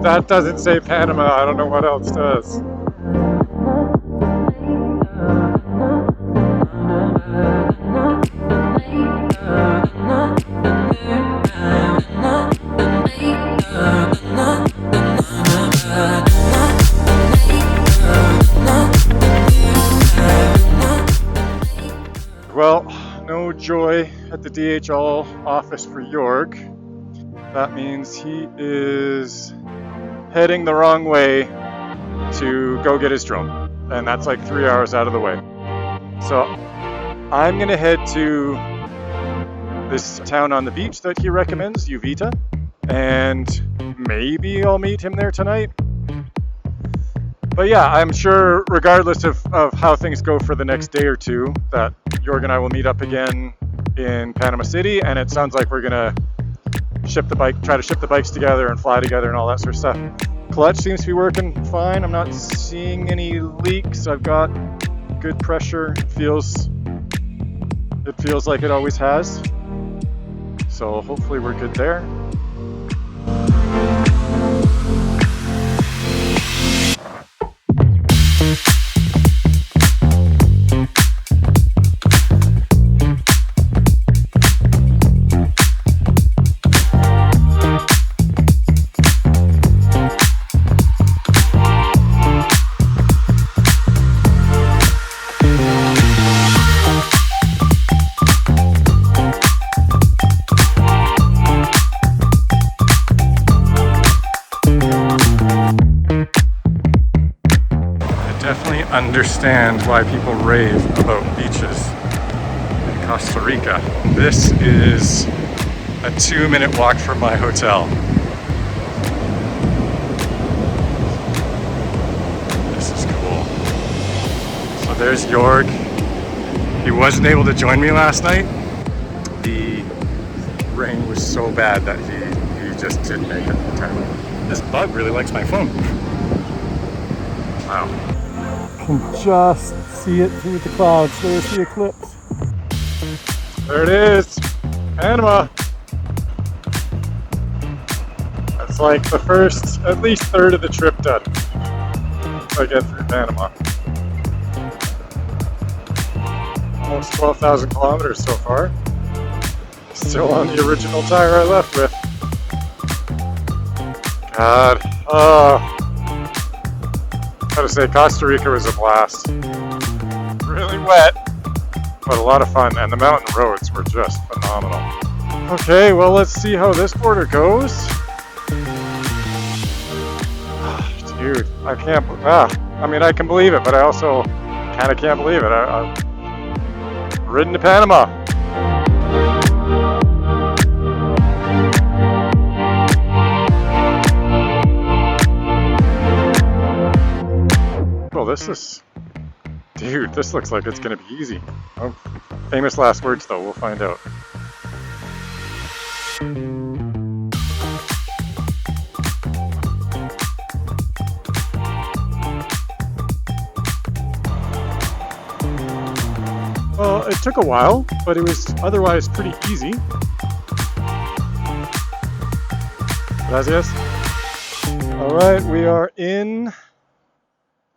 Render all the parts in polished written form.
that doesn't say Panama, I don't know what else does. Well, no joy at the DHL office for Jörg. That means he is heading the wrong way to go get his drone. And that's like 3 hours out of the way. So I'm gonna head to this town on the beach that he recommends, Uvita. And maybe I'll meet him there tonight. But yeah, I'm sure regardless of how things go for the next day or two, that Jörg and I will meet up again in Panama City, and it sounds like we're gonna try to ship the bikes together and fly together and all that sort of stuff. Clutch seems to be working fine. I'm not seeing any leaks. I've got good pressure. It feels like it always has. So hopefully we're good there. Understand why people rave about beaches in Costa Rica. This is a 2-minute walk from my hotel. This is cool. So there's Jörg. He wasn't able to join me last night. The rain was so bad that he just didn't make it the time. This bug really likes my phone. Wow. Can just see it through the clouds. There's the eclipse. There it is, Panama. That's like the first, at least third of the trip done. If I get through Panama. Almost 12,000 kilometers so far. Still on the original tire I left with. God, oh. Gotta say, Costa Rica was a blast. Really wet, but a lot of fun, and the mountain roads were just phenomenal. Okay, well, let's see how this border goes. Dude, I can't, I mean, I can believe it, but I also kind of can't believe it. I've ridden to Panama. This looks like it's gonna be easy. Oh, famous last words though, we'll find out. Well, it took a while, but it was otherwise pretty easy. Gracias. All right, we are in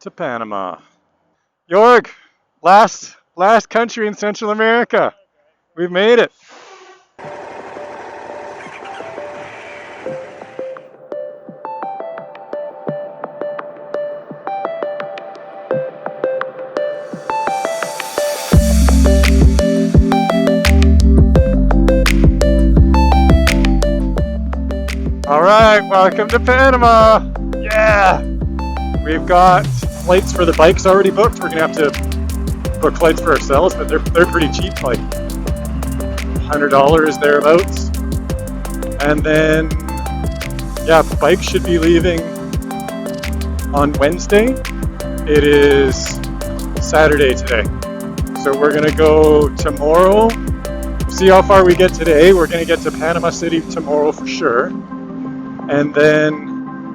to Panama. Jörg, last country in Central America. We've made it. All right, welcome to Panama. Yeah, we've got flights for the bikes already booked. We're gonna have to book flights for ourselves, but they're pretty cheap, like $100 thereabouts. And then, yeah, bikes should be leaving on Wednesday. It is Saturday today, so we're gonna go tomorrow. See how far we get today. We're gonna get to Panama City tomorrow for sure, and then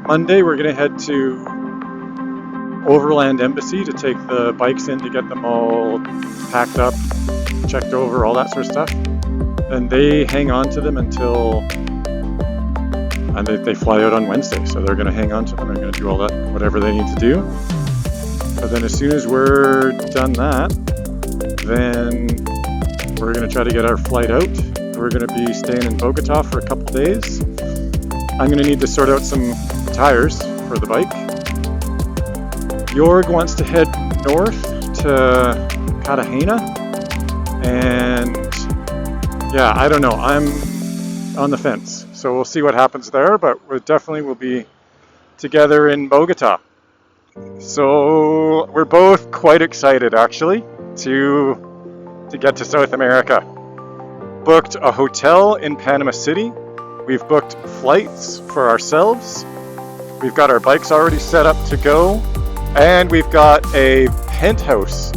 Monday we're gonna head to Overland Embassy to take the bikes in to get them all packed up, checked over, all that sort of stuff. And they hang on to them until and they fly out on Wednesday, so they're going to hang on to them. They're going to do all that, whatever they need to do. But then as soon as we're done that, then we're going to try to get our flight out. We're going to be staying in Bogota for a couple days. I'm going to need to sort out some tires for the bike. Jörg wants to head north to Cartagena, and yeah, I don't know. I'm on the fence, so we'll see what happens there, but we definitely will be together in Bogota. So we're both quite excited, actually, to get to South America. Booked a hotel in Panama City. We've booked flights for ourselves. We've got our bikes already set up to go, and we've got a penthouse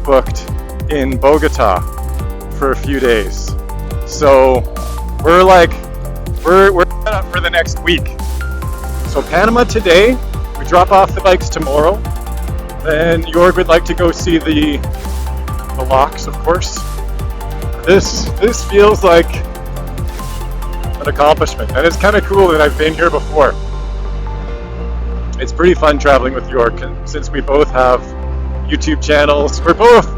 booked in Bogota for a few days. So we're set up for the next week. So Panama today, we drop off the bikes tomorrow. Then Jörg would like to go see the locks, of course. This feels like an accomplishment, and it's kind of cool that I've been here before. It's pretty fun traveling with Jörg, and since we both have YouTube channels, we're both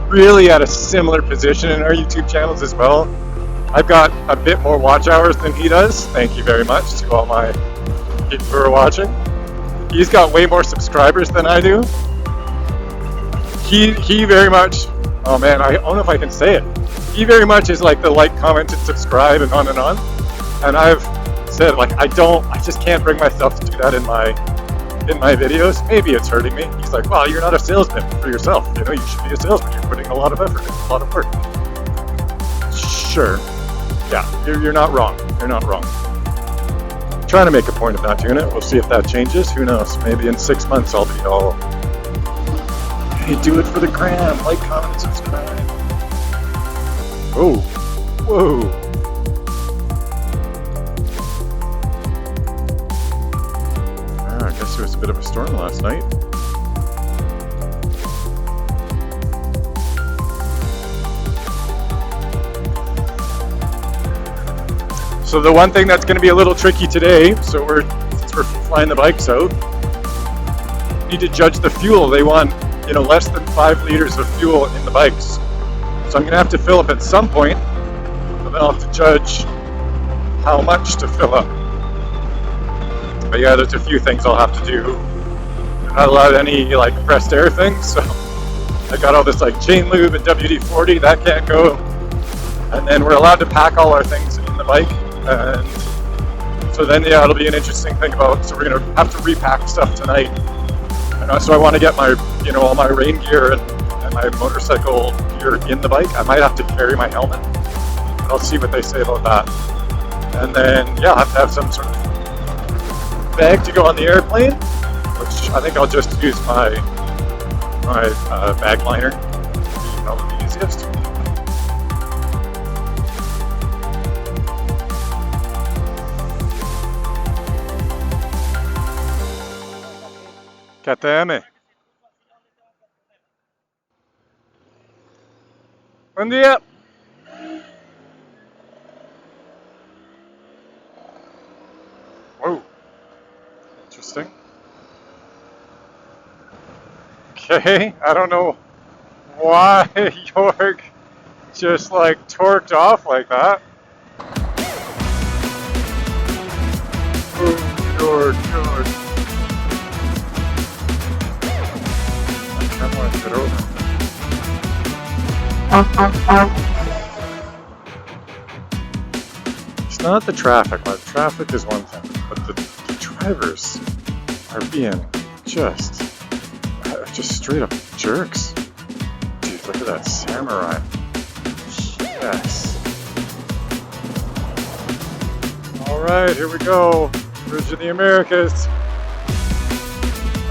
really at a similar position in our YouTube channels as well. I've got a bit more watch hours than he does. Thank you very much to all my people who are watching. He's got way more subscribers than I do. He very much, oh man, I don't know if I can say it. He very much is like the like, comment, and subscribe and on. And I've said, like, I just can't bring myself to do that in my videos. Maybe it's hurting me. He's like, well, you're not a salesman for yourself. You know, you should be a salesman. You're putting a lot of effort, a lot of work. Sure. Yeah, you're not wrong. You're not wrong. I'm trying to make a point of not doing it. We'll see if that changes. Who knows? Maybe in 6 months I'll be all, hey, do it for the gram. Like, comment, and subscribe. Whoa. Whoa. I guess there was a bit of a storm last night. So the one thing that's going to be a little tricky today, since we're flying the bikes out, we need to judge the fuel. They want, less than 5 liters of fuel in the bikes. So I'm going to have to fill up at some point, but then I'll have to judge how much to fill up. But yeah, there's a few things I'll have to do. I'm not allowed any pressed air things, so I got all this chain lube and WD-40, that can't go. And then we're allowed to pack all our things in the bike. And so then, yeah, it'll be an interesting thing so we're gonna have to repack stuff tonight. So I want to get my, all my rain gear and my motorcycle gear in the bike. I might have to carry my helmet. But I'll see what they say about that. And then, yeah, I'll have to have some sort of bag to go on the airplane, which I think I'll just use my bag liner. Probably the easiest. KTM. Buen día. Whoa. Interesting. Okay, I don't know why Jörg just torqued off like that. Oh, Jörg. I want to get over. It's not the traffic. The traffic is one thing, but the drivers are being just straight up jerks. Dude, look at that samurai. Yes. Alright, here we go. Bridge of the Americas.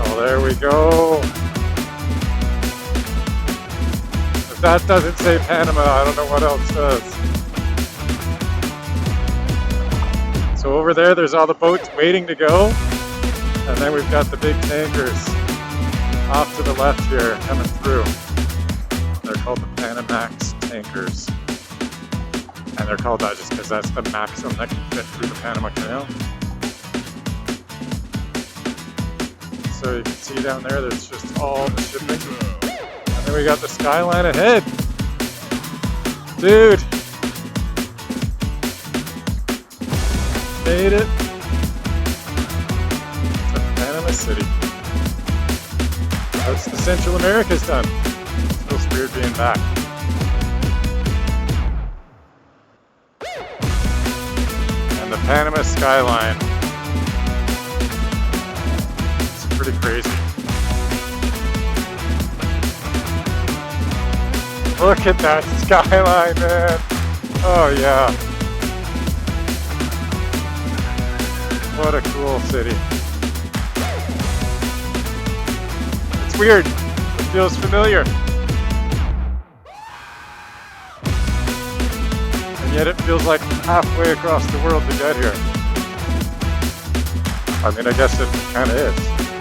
Oh, there we go. If that doesn't say Panama, I don't know what else does. So over there's all the boats waiting to go. And then we've got the big tankers off to the left here coming through. They're called the Panamax tankers. And they're called that just because that's the maximum that can fit through the Panama Canal. So you can see down there, there's just all the shipping. And then we got the skyline ahead. Dude. Made it to Panama City. That's the Central America's done. It feels weird being back. And the Panama skyline. It's pretty crazy. Look at that skyline, man. Oh yeah. What a cool city. It's weird. It feels familiar. And yet it feels like halfway across the world to get here. I mean, I guess it kind of is.